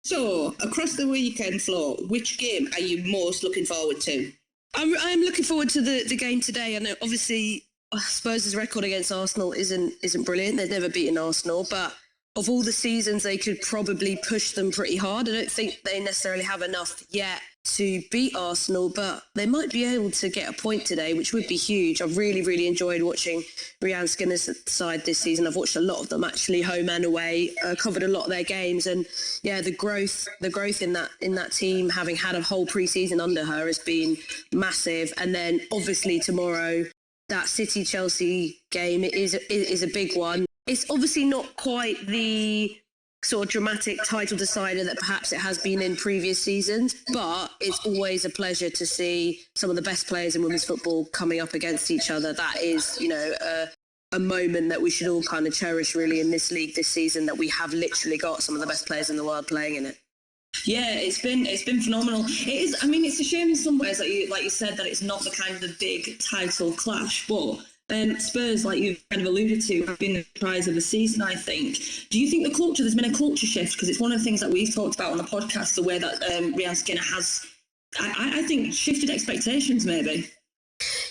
So, across the weekend, Flo, which game are you most looking forward to? I'm looking forward to the game today. I know, obviously, Spurs' record against Arsenal isn't brilliant. They've never beaten Arsenal, but of all the seasons, they could probably push them pretty hard. I don't think they necessarily have enough yet to beat Arsenal, but they might be able to get a point today, which would be huge. I've really enjoyed watching Rhian Skinner's side this season. I've watched a lot of them, actually, home and away, covered a lot of their games, and yeah, the growth in that team, having had a whole pre-season under her, has been massive. And then obviously tomorrow, that City-Chelsea game is a big one. It's obviously not quite the sort of dramatic title decider that perhaps it has been in previous seasons, but it's always a pleasure to see some of the best players in women's football coming up against each other. That is, a moment that we should all kind of cherish, really, in this league this season, that we have literally got some of the best players in the world playing in it. Yeah, it's been phenomenal. It is. I mean, it's a shame in some ways that like you said, that it's not the kind of the big title clash, but Spurs, like you've kind of alluded to, have been the prize of the season, I think. Do you think there's been a culture shift? Because it's one of the things that we've talked about on the podcast, the way that Rhian Skinner has, I think, shifted expectations, maybe.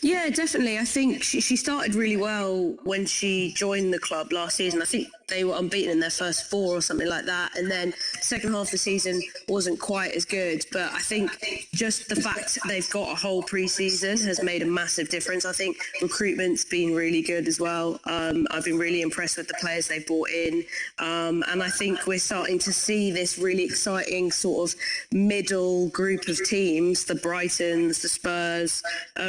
Yeah, definitely. I think she started really well when she joined the club last season. I think they were unbeaten in their first 4 or something like that. And then second half of the season wasn't quite as good. But I think just the fact they've got a whole pre-season has made a massive difference. I think recruitment's been really good as well. I've been really impressed with the players they've brought in. And I think we're starting to see this really exciting sort of middle group of teams, the Brightons, the Spurs,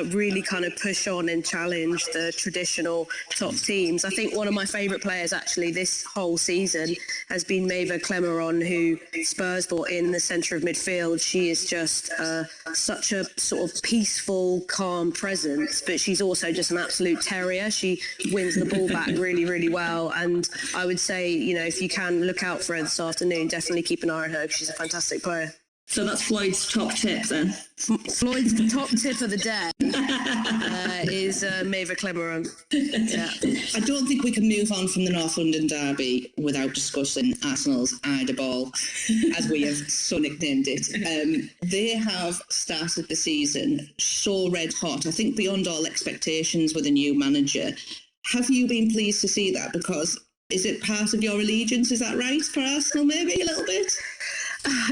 really kind of push on and challenge the traditional top teams. I think one of my favourite players actually this whole season has been Maeva Clemeron, who Spurs brought in the centre of midfield. She is just such a sort of peaceful, calm presence, but she's also just an absolute terrier. She wins the ball back really well, and I would say, if you can look out for her this afternoon, definitely keep an eye on her, because she's a fantastic player. So that's Floyd's top tip then. Floyd's top tip of the day is Maeva Clemeron. Yeah. I don't think we can move on from the North London derby without discussing Arsenal's Ida Ball, as we have so nicknamed it. They have started the season so red hot, I think beyond all expectations with a new manager. Have you been pleased to see that? Because is it part of your allegiance, is that right, for Arsenal, maybe a little bit?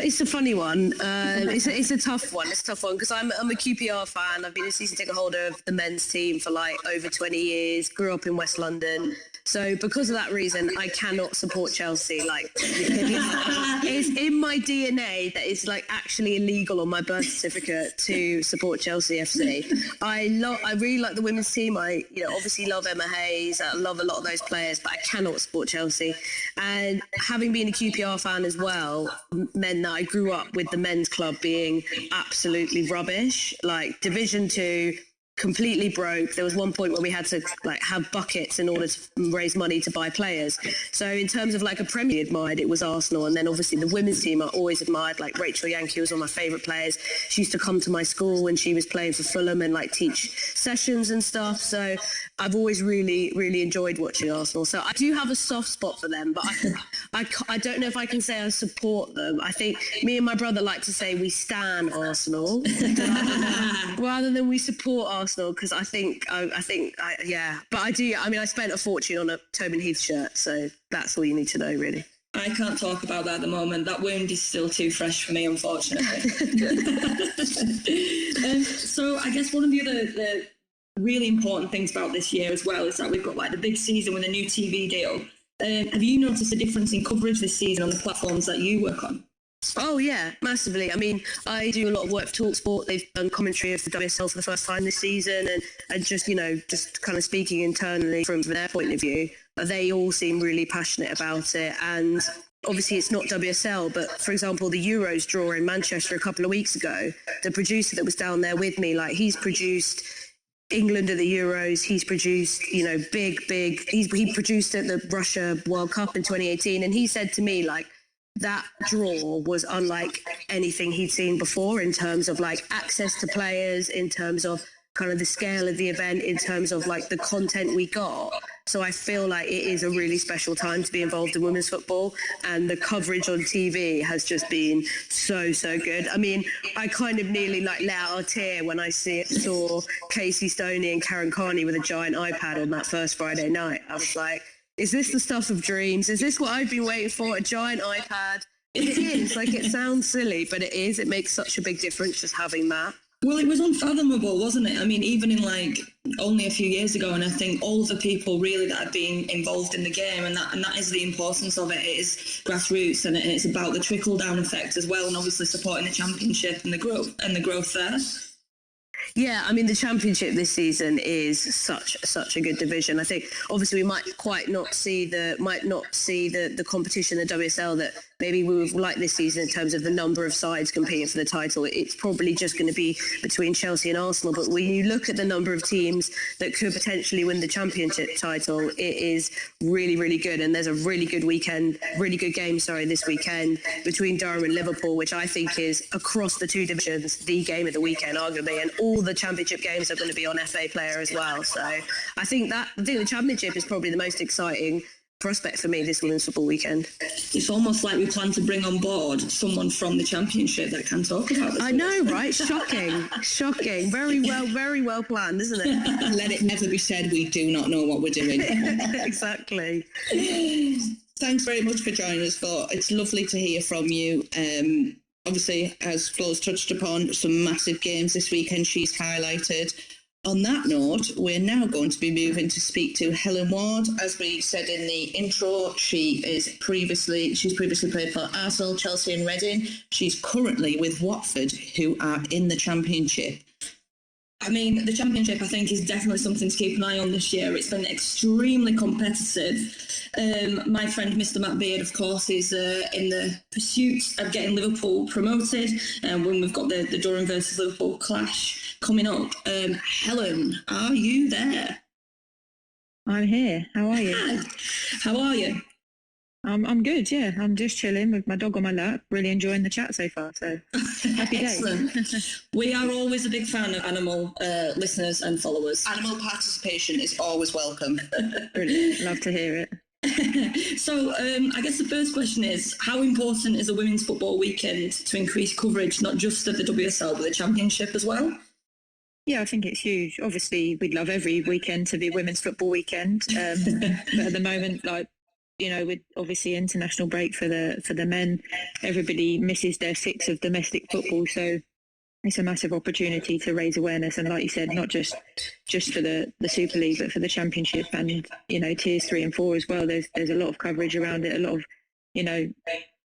It's a funny one. It's a tough one. It's a tough one because I'm a QPR fan. I've been a season ticket holder of the men's team for like over 20 years. Grew up in West London. So because of that reason, I cannot support Chelsea. Like, it's in my DNA that it's like actually illegal on my birth certificate to support Chelsea FC. I really like the women's team. I obviously love Emma Hayes. I love a lot of those players, but I cannot support Chelsea. And having been a QPR fan as well meant that I grew up with the men's club being absolutely rubbish. Like Division 2, completely broke. There was one point where we had to like have buckets in order to raise money to buy players. So in terms of like a Premier admired, it was Arsenal. And then obviously the women's team I always admired, like Rachel Yankee was one of my favourite players. She used to come to my school when she was playing for Fulham and like teach sessions and stuff. So I've always really enjoyed watching Arsenal. So I do have a soft spot for them, but I don't know if I can say I support them. I think me and my brother like to say we stan Arsenal rather than we support Arsenal, because I think, yeah. But I do, I mean, I spent a fortune on a Tobin Heath shirt, so that's all you need to know, really. I can't talk about that at the moment. That wound is still too fresh for me, unfortunately. So I guess one of the really important things about this year as well is that we've got like the big season with a new TV deal. Have you noticed a difference in coverage this season on the platforms that you work on? Oh yeah, massively. I mean, I do a lot of work for TalkSport. They've done commentary of the WSL for the first time this season, and just kind of speaking internally from their point of view, they all seem really passionate about it. And obviously it's not WSL, but for example, the Euros draw in Manchester a couple of weeks ago, the producer that was down there with me, like he's produced England at the Euros, he's produced, he produced at the Russia World Cup in 2018, and he said to me, like, that draw was unlike anything he'd seen before in terms of like access to players, in terms of kind of the scale of the event, in terms of like the content we got. So I feel like it is a really special time to be involved in women's football, and the coverage on TV has just been so good. I mean, I kind of nearly let out a tear when I saw Casey Stoney and Karen Carney with a giant iPad on that first Friday night. I was like, is this the stuff of dreams? Is this what I've been waiting for? A giant iPad? It is. Like, it sounds silly, but it is. It makes such a big difference just having that. Well, it was unfathomable, wasn't it? I mean, even in only a few years ago, and I think all of the people really that have been involved in the game, and that is the importance of it. It is grassroots, and it's about the trickle down effect as well, and obviously supporting the championship and the growth there. Yeah, I mean, the championship this season is such a good division. I think obviously we might not see the competition in the WSL that maybe we would like this season in terms of the number of sides competing for the title. It's probably just going to be between Chelsea and Arsenal. But when you look at the number of teams that could potentially win the championship title, it is really good. And there's a really good game, this weekend between Durham and Liverpool, which I think is across the two divisions the game of the weekend, arguably. And all the championship games are going to be on FA Player as well. So I think the championship is probably the most exciting prospect for me this women's football weekend. It's almost like we plan to bring on board someone from the championship that can talk about this. I know, right? Shocking. Very well planned, isn't it? Let it never be said we do not know what we're doing. Exactly. Thanks very much for joining us, Flo. It's lovely to hear from you. Obviously, as Flo's touched upon, some massive games this weekend she's highlighted. On that note, we're now going to be moving to speak to Helen Ward. As we said in the intro, she's previously played for Arsenal, Chelsea and Reading. She's currently with Watford, who are in the Championship. I mean, the Championship, I think, is definitely something to keep an eye on this year. It's been extremely competitive. My friend, Mr. Matt Beard, of course, is in the pursuit of getting Liverpool promoted. When we've got the Durham versus Liverpool clash coming up. Helen, are you there? I'm here. How are you? Hi. How are you? I'm good, yeah. I'm just chilling with my dog on my lap, really enjoying the chat so far, so happy days. Excellent. We are always a big fan of animal listeners and followers. Animal participation is always welcome. Brilliant, love to hear it. So I guess the first question is, how important is a women's football weekend to increase coverage, not just of the WSL, but the Championship as well? Yeah, I think it's huge. Obviously, we'd love every weekend to be women's football weekend, but at the moment, with obviously international break for the men, everybody misses their fix of domestic football. So it's a massive opportunity to raise awareness. And like you said, not just for the Super League, but for the Championship and, tiers 3 and 4 as well. There's a lot of coverage around it, a lot of,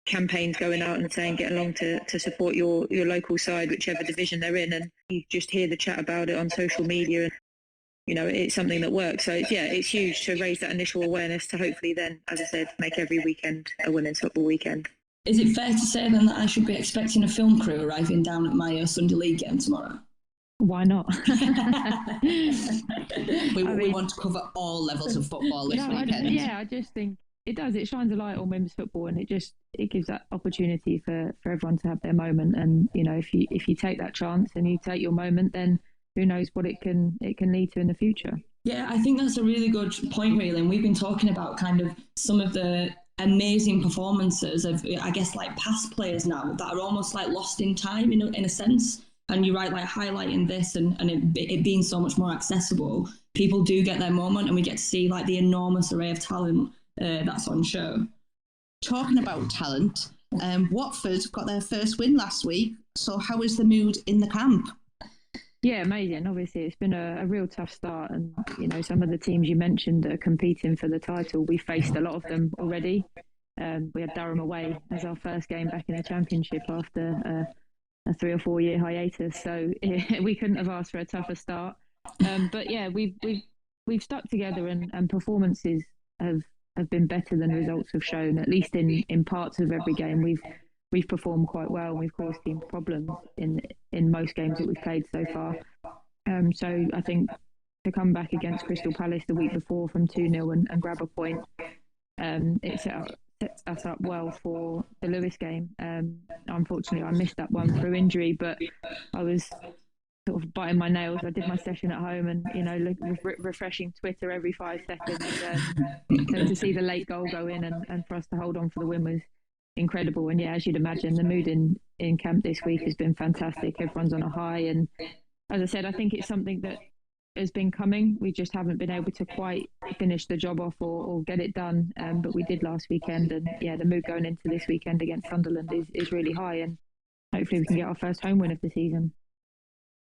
campaigns going out and saying get along to support your local side, whichever division they're in. And you just hear the chat about it on social media. It's something that works. So, it's huge to raise that initial awareness to hopefully then, as I said, make every weekend a women's football weekend. Is it fair to say then that I should be expecting a film crew arriving down at my Sunday League game tomorrow? Why not? we want to cover all levels of football this weekend. I just think it does. It shines a light on women's football, and it gives that opportunity for everyone to have their moment. And, if you take that chance and you take your moment, then who knows what it can lead to in the future. Yeah, I think that's a really good point, really. And we've been talking about kind of some of the amazing performances of, I guess, like past players now that are almost like lost in time in a sense. And you're right, like highlighting this and it being so much more accessible, people do get their moment and we get to see like the enormous array of talent that's on show. Talking about talent, Watford got their first win last week. So how is the mood in the camp? Yeah, amazing. Obviously, it's been a real tough start. And, some of the teams you mentioned that are competing for the title, we faced a lot of them already. We had Durham away as our first game back in the Championship after a 3 or 4 year hiatus. So we couldn't have asked for a tougher start. But yeah, we've stuck together and performances have been better than results have shown, at least in parts of every game. We've performed quite well, and we've caused teams problems in most games that we've played so far. So I think to come back against Crystal Palace the week before from 2-0 and grab a point, it sets us up well for the Lewis game. Unfortunately, I missed that one through injury, but I was sort of biting my nails. I did my session at home and, refreshing Twitter every 5 seconds. So to see the late goal go in and for us to hold on for the win was incredible. And yeah, as you'd imagine, the mood in camp this week has been fantastic. Everyone's on a high. And as I said, I think it's something that has been coming. We just haven't been able to quite finish the job off or get it done. But we did last weekend. And yeah, the mood going into this weekend against Sunderland is really high. And hopefully we can get our first home win of the season.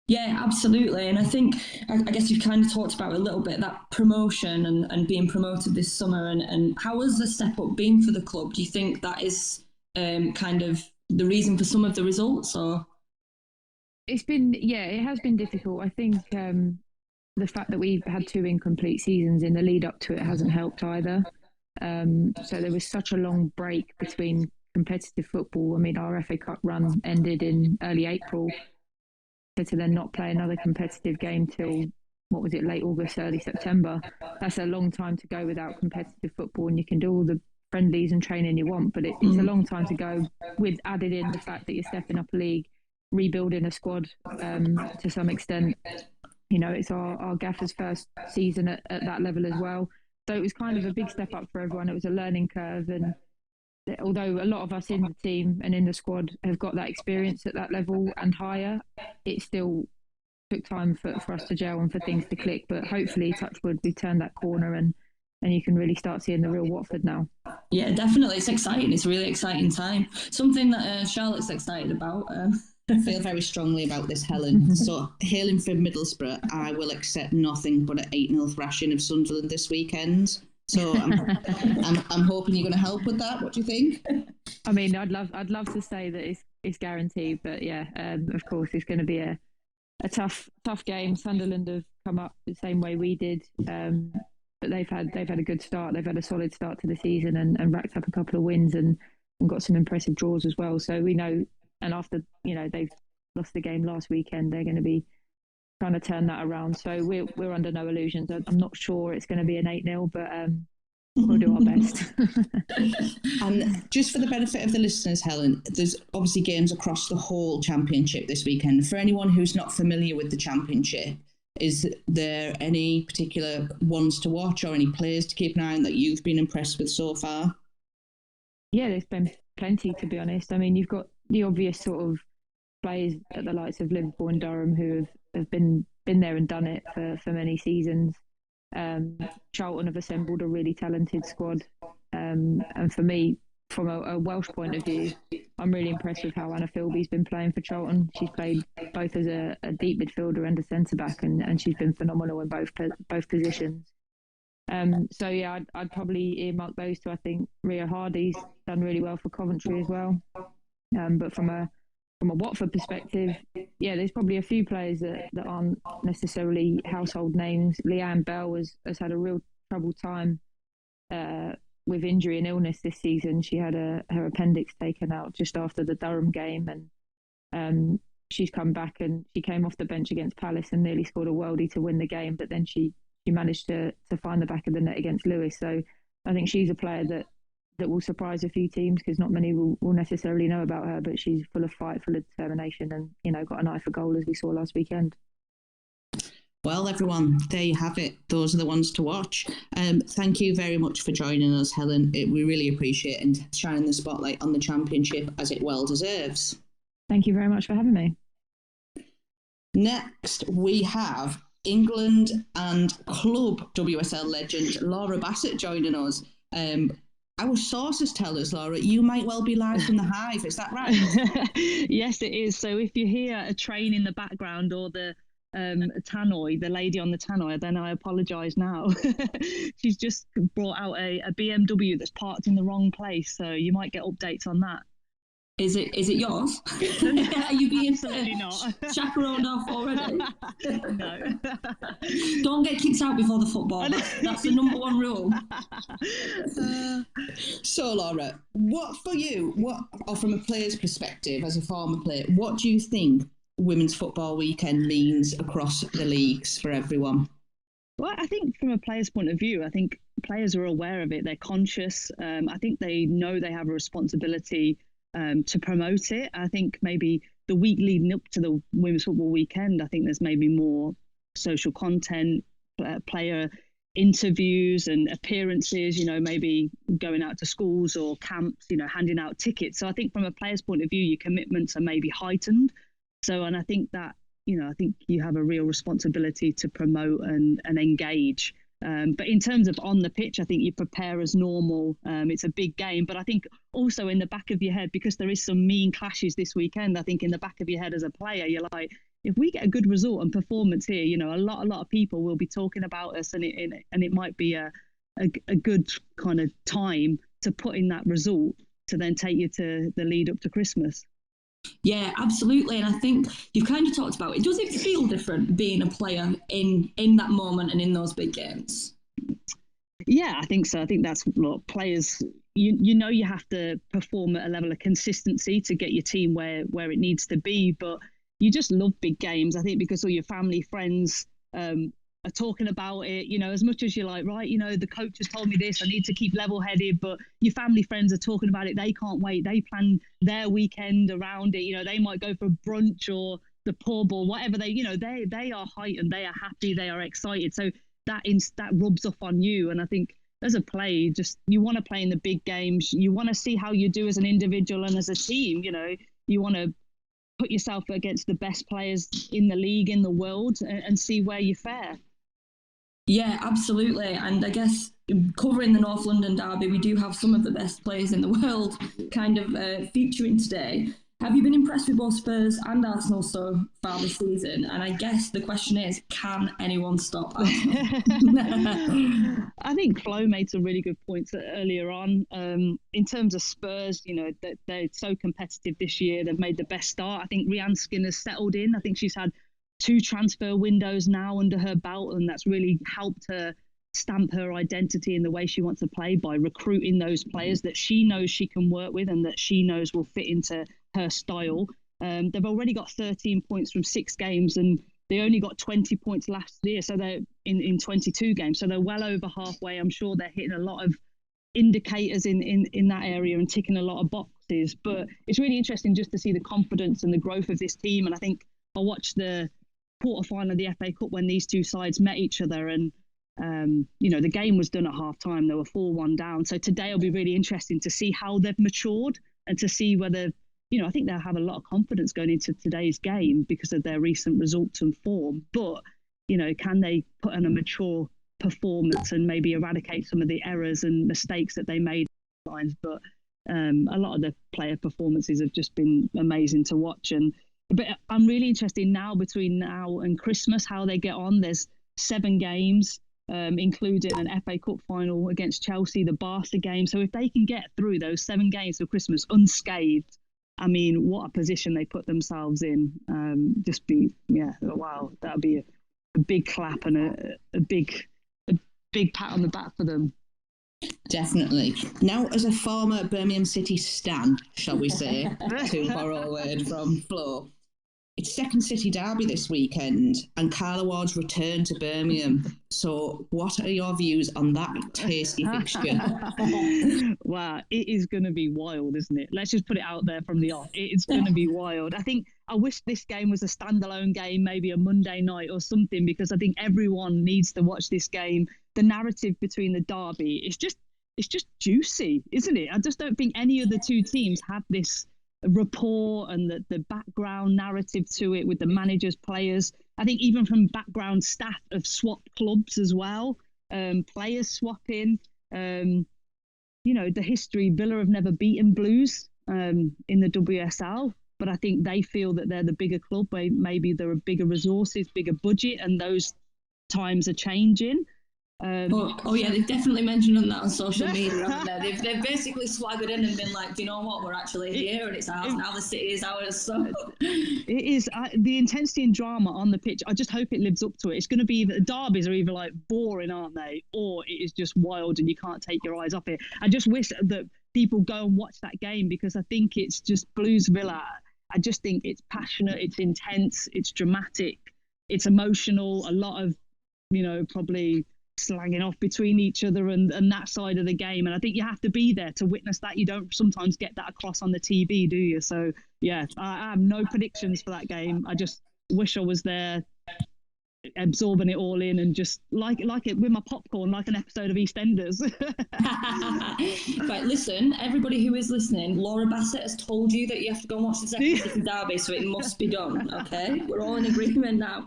Yeah, absolutely. And I think, I guess you've kind of talked about a little bit that promotion and being promoted this summer. And how has the step up been for the club? Do you think that is kind of the reason for some of the results? Or it has been difficult. I think the fact that we've had 2 incomplete seasons in the lead up to it hasn't helped either. So there was such a long break between competitive football. I mean, our FA Cup run ended in early April. To then not play another competitive game till, late August, early September. That's a long time to go without competitive football, and you can do all the friendlies and training you want, but it's a long time to go with added in the fact that you're stepping up a league, rebuilding a squad to some extent. It's our gaffer's first season at that level as well. So it was kind of a big step up for everyone. It was a learning curve, and although a lot of us in the team and in the squad have got that experience at that level and higher, it still took time for us to gel and for things to click. But hopefully, touch wood, we've turned that corner and you can really start seeing the real Watford now. Yeah, definitely. It's exciting. It's a really exciting time. Something that Charlotte's excited about. I feel very strongly about this, Helen. So, hailing from Middlesbrough, I will accept nothing but an 8-0 thrashing of Sunderland this weekend. So I'm hoping you're going to help with that. What do you think? I mean, I'd love to say that it's guaranteed, but yeah, of course, it's going to be a tough game. Sunderland have come up the same way we did, but they've had a good start. They've had a solid start to the season and racked up a couple of wins and got some impressive draws as well. So we know, and after they've lost the game last weekend, they're going to be trying to turn that around. So we're under no illusions. I'm not sure it's going to be an 8-0, but we'll do our best. And just for the benefit of the listeners, Helen, there's obviously games across the whole championship this weekend. For anyone who's not familiar with the championship, is there any particular ones to watch or any players to keep an eye on that you've been impressed with so far? Yeah, there's been plenty, to be honest. I mean, you've got the obvious sort of players at the likes of Liverpool and Durham who have been there and done it for many seasons. Charlton have assembled a really talented squad, and for me, from a Welsh point of view, I'm really impressed with how Anna Philby's been playing for Charlton. She's played both as a deep midfielder and a centre back, and she's been phenomenal in both positions. So yeah, I'd probably earmark those two. I think Ria Hardy's done really well for Coventry as well. But from a Watford perspective, yeah, there's probably a few players that aren't necessarily household names. Leanne Bell has had a real troubled time with injury and illness this season. She had her appendix taken out just after the Durham game, and she's come back and she came off the bench against Palace and nearly scored a worldie to win the game, but then she managed to find the back of the net against Lewis. So I think she's a player that will surprise a few teams because not many will necessarily know about her, but she's full of fight, full of determination, and got an eye for goal as we saw last weekend. Well, everyone, there you have it. Those are the ones to watch. Thank you very much for joining us, Helen. We really appreciate it and shining the spotlight on the championship as it well deserves. Thank you very much for having me. Next, we have England and club WSL legend Laura Bassett joining us. Our sources tell us, Laura, you might well be live from the Hive. Is that right? Yes, it is. So if you hear a train in the background or the tannoy, the lady on the tannoy, then I apologise now. She's just brought out a BMW that's parked in the wrong place, so you might get updates on that. Is it yours? Are you being absolutely not chaperoned off already? No. Don't get kicked out before the football. That's the number one rule. So, Laura, what for you? Or from a player's perspective, as a former player, what do you think Women's Football Weekend means across the leagues for everyone? Well, I think from a player's point of view, I think players are aware of it. They're conscious. I think they know they have a responsibility to promote it. I think maybe the week leading up to the women's football weekend, I think there's maybe more social content, player interviews and appearances, maybe going out to schools or camps, handing out tickets. So I think from a player's point of view, your commitments are maybe heightened. So, and I think that, I think you have a real responsibility to promote and engage. But in terms of on the pitch, I think you prepare as normal. It's a big game, but I think also in the back of your head, because there is some mean clashes this weekend, I think in the back of your head as a player, you're like, if we get a good result and performance here, a lot of people will be talking about us, and it might be a good kind of time to put in that result to then take you to the lead up to Christmas. Yeah, absolutely. And I think you've kind of talked about it. Does it feel different being a player in that moment and in those big games? Yeah, I think so. I think that's, look, players, you have to perform at a level of consistency to get your team where it needs to be. But you just love big games, I think, because all your family, friends are talking about it, as much as you're like, right, the coach has told me this, I need to keep level-headed, but your family, friends are talking about it. They can't wait. They plan their weekend around it. They might go for brunch or the pub or whatever. They are heightened. They are happy. They are excited. So that rubs off on you. And I think as a player, you want to play in the big games. You want to see how you do as an individual and as a team. You want to put yourself against the best players in the league, in the world, and see where you fare. Yeah, absolutely. And I guess covering the North London derby, we do have some of the best players in the world kind of featuring today. Have you been impressed with both Spurs and Arsenal so far this season? And I guess the question is, can anyone stop Arsenal? I think Flo made some really good points earlier on. In terms of Spurs, they're so competitive this year. They've made the best start. I think Rianne Skinner's settled in. I think she's had 2 transfer windows now under her belt, and that's really helped her stamp her identity in the way she wants to play by recruiting those players that she knows she can work with and that she knows will fit into her style. They've already got 13 points from 6 games, and they only got 20 points last year, so they're in 22 games, so they're well over halfway. I'm sure they're hitting a lot of indicators in that area and ticking a lot of boxes. But it's really interesting just to see the confidence and the growth of this team. And I think I watched the quarterfinal of the FA Cup when these two sides met each other, and the game was done at half time. They were 4-1 down. So today will be really interesting to see how they've matured and to see whether, I think they'll have a lot of confidence going into today's game because of their recent results and form. But, can they put in a mature performance and maybe eradicate some of the errors and mistakes that they made? But a lot of the player performances have just been amazing to watch. But I'm really interested now, between now and Christmas, how they get on. There's 7 games, including an FA Cup final against Chelsea, the Bassett game. So if they can get through those 7 games for Christmas unscathed, I mean, what a position they put themselves in. Wow, that would be a big clap and a big pat on the back for them. Definitely. Now, as a former Birmingham City stan, shall we say, to borrow a word from Flo, it's Second City derby this weekend, and Carla Ward's return to Birmingham. So what are your views on that tasty fixture? Wow, it is going to be wild, isn't it? Let's just put it out there from the off. It is going to be wild. I wish this game was a standalone game, maybe a Monday night or something, because I think everyone needs to watch this game. The narrative between the derby, it's just juicy, isn't it? I just don't think any of the two teams have this rapport and the background narrative to it with the managers, players. I think even from background staff have swapped clubs as well. Players swapping. The history, Villa have never beaten Blues in the WSL, but I think they feel that they're the bigger club. Maybe there are bigger resources, bigger budget, and those times are changing. Yeah, they've definitely mentioned that on social media, haven't they? They've basically swaggered in and been like, do you know what, we're actually here and it's ours now, the city is ours. So it is the intensity and drama on the pitch. I just hope it lives up to it. It's going to be the derbies are either like boring, aren't they, or it is just wild and you can't take your eyes off it. I just wish that people go and watch that game, because I think it's just Blues Villa. I just think it's passionate, it's intense, it's dramatic, it's emotional. A lot of probably slagging off between each other and that side of the game. And I think you have to be there to witness that. You don't sometimes get that across on the TV, do you? So yeah, I have no predictions for that game. I just wish I was there, absorbing it all in and just like it with my popcorn, like an episode of EastEnders. Right, listen, everybody who is listening, Laura Bassett has told you that you have to go and watch the second City derby, so it must be done. Okay, we're all in agreement now.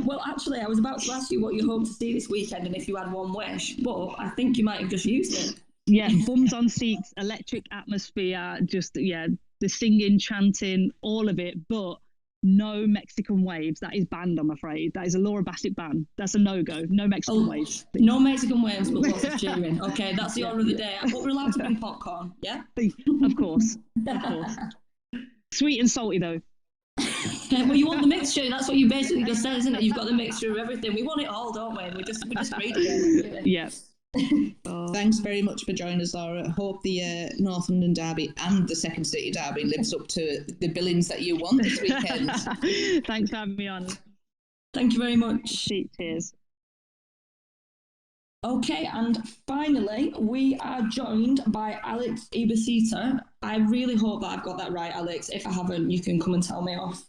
Well, actually, I was about to ask you what you hope to see this weekend and if you had one wish, but I think you might have just used it. Yeah, bums on seats, electric atmosphere, just the singing, chanting, all of it, but no Mexican waves. That is banned, I'm afraid. That is a Laura Bassett ban. That's a no-go. No Mexican waves. No Mexican waves, but lots of cheering. Okay, that's the order of the day. But we're allowed to bring popcorn, yeah? Of course. Sweet and salty, though. Well, you want the mixture. That's what you basically just said, isn't it? You've got the mixture of everything. We want it all, don't we? We're just greedy. Yeah. Thanks very much for joining us, Laura. Hope the North London derby and the second City derby lives up to the billings that you want this weekend. Thanks for having me on. Thank you very much. Cheers. Okay, and finally, we are joined by Alex Ibaceta. I really hope that I've got that right, Alex. If I haven't, you can come and tell me off.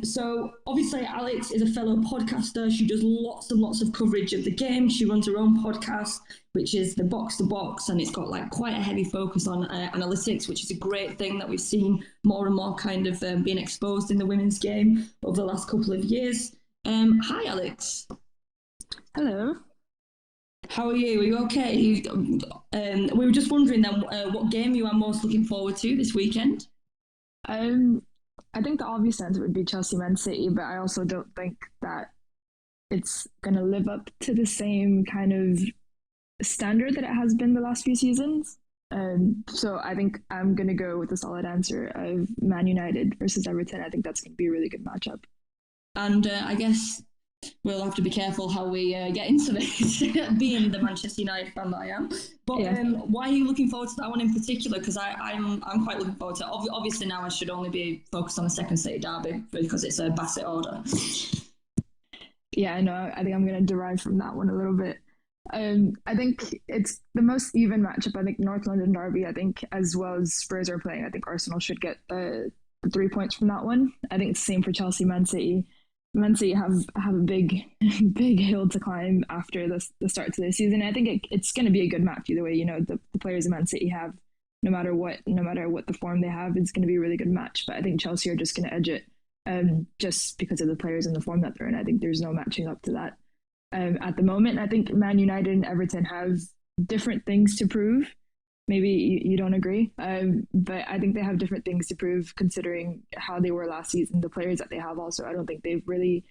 So obviously Alex is a fellow podcaster. She does lots and lots of coverage of the game. She runs her own podcast, which is the Box to Box, and it's got like quite a heavy focus on analytics, which is a great thing that we've seen more and more kind of being exposed in the women's game over the last couple of years. Hi, Alex. Hello. How are you? Are you okay? We were just wondering then what game you are most looking forward to this weekend? I think the obvious answer would be Chelsea Man City, but I also don't think that it's going to live up to the same kind of standard that it has been the last few seasons. So I think I'm going to go with the solid answer of Man United versus Everton. I think that's going to be a really good matchup. And I guess we'll have to be careful how we get into this, being the Manchester United fan that I am. But why are you looking forward to that one in particular? Because I'm quite looking forward to it. Obviously now I should only be focused on the second City derby because it's a Bassett order. Yeah, I know. I think I'm going to derive from that one a little bit. I think it's the most even matchup. I think North London derby, I think as well as Spurs are playing, I think Arsenal should get the 3 points from that one. I think it's the same for Chelsea Man City. Man City have a big hill to climb after the start to the season. I think it's going to be a good match either way. You know, the players in Man City have, no matter what the form they have, it's going to be a really good match. But I think Chelsea are just going to edge it just because of the players and the form that they're in. I think there's no matching up to that at the moment. I think Man United and Everton have different things to prove. Maybe you don't agree, but I think they have different things to prove considering how they were last season, the players that they have also. I don't think they've really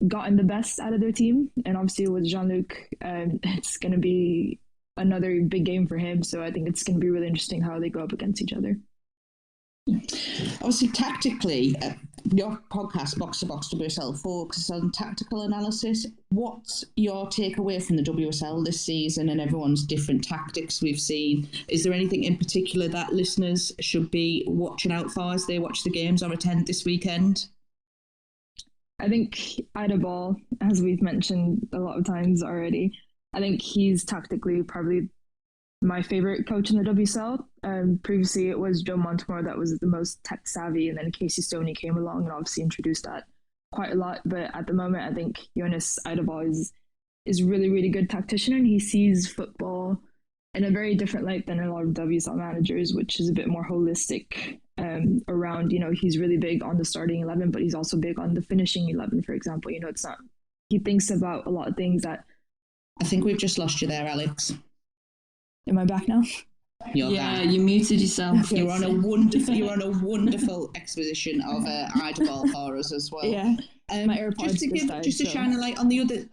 gotten the best out of their team. And obviously with Jean-Luc, it's going to be another big game for him. So I think it's going to be really interesting how they go up against each other. Obviously, tactically, your podcast, Box to Box WSL, focuses on tactical analysis. What's your takeaway from the WSL this season and everyone's different tactics we've seen? Is there anything in particular that listeners should be watching out for as they watch the games or attend this weekend? I think Ida Ball, as we've mentioned a lot of times already, I think he's tactically probably my favorite coach in the WSL. Previously, it was Joe Montemore that was the most tech savvy, and then Casey Stoney came along and obviously introduced that quite a lot. But at the moment, I think Jonas Eideball is really, really good tactician, and he sees football in a very different light than a lot of WSL managers, which is a bit more holistic around, you know, he's really big on the starting 11, but he's also big on the finishing 11, for example. You know, it's not, he thinks about a lot of things that... I think we've just lost you there, Alex. Am I back now? You're back. You muted yourself. You're on a wonderful exposition of Ida Ball for us as well. Yeah. My AirPods just to shine a light on the other.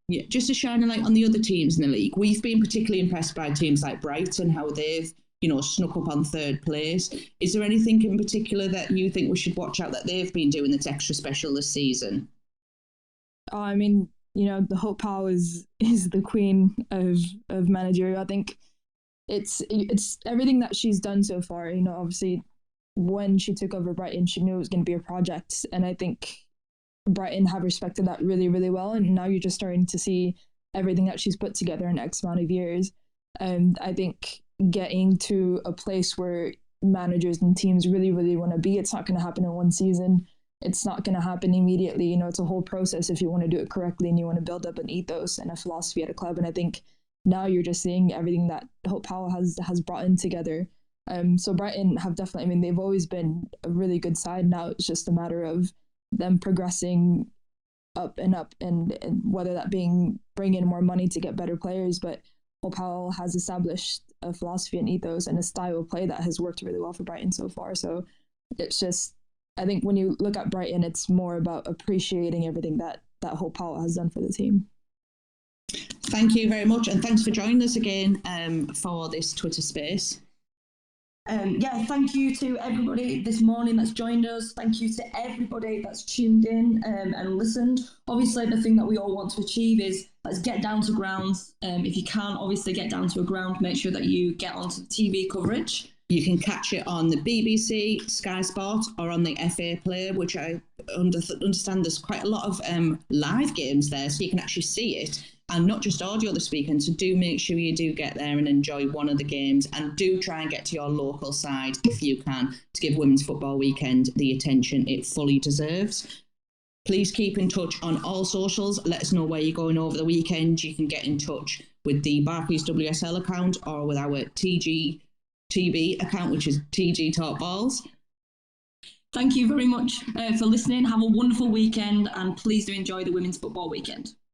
Yeah, just to shine a light on the other teams in the league. We've been particularly impressed by teams like Brighton, how they've, you know, snuck up on third place. Is there anything in particular that you think we should watch out that they've been doing that's extra special this season? I mean, you know, the Hope Powell is the queen of managerial. I think it's everything that she's done so far. You know, obviously when she took over Brighton, she knew it was going to be a project, and I think Brighton have respected that really, really well. And now you're just starting to see everything that she's put together in X amount of years. And I think getting to a place where managers and teams really, really want to be, it's not going to happen in one season. It's not going to happen immediately. You know, it's a whole process if you want to do it correctly and you want to build up an ethos and a philosophy at a club. And I think now you're just seeing everything that Hope Powell has brought in together. So Brighton have definitely, I mean, they've always been a really good side. Now it's just a matter of them progressing up, and whether that being bring in more money to get better players. But Hope Powell has established a philosophy and ethos and a style of play that has worked really well for Brighton so far. So it's just, I think when you look at Brighton, it's more about appreciating everything that Hope Powell has done for the team. Thank you very much, and thanks for joining us again for this Twitter space. Thank you to everybody this morning that's joined us. Thank you to everybody that's tuned in and listened. Obviously, the thing that we all want to achieve is let's get down to grounds. If you can't obviously get down to a ground, make sure that you get onto the TV coverage. You can catch it on the BBC, Sky Sport, or on the FA Player, which I understand there's quite a lot of live games there, so you can actually see it. And not just audio this weekend, so do make sure you do get there and enjoy one of the games, and do try and get to your local side if you can, to give Women's Football Weekend the attention it fully deserves. Please keep in touch on all socials. Let us know where you're going over the weekend. You can get in touch with the Barclays WSL account or with our TGTV account, which is TG Talk Balls. Thank you very much for listening. Have a wonderful weekend, and please do enjoy the Women's Football Weekend.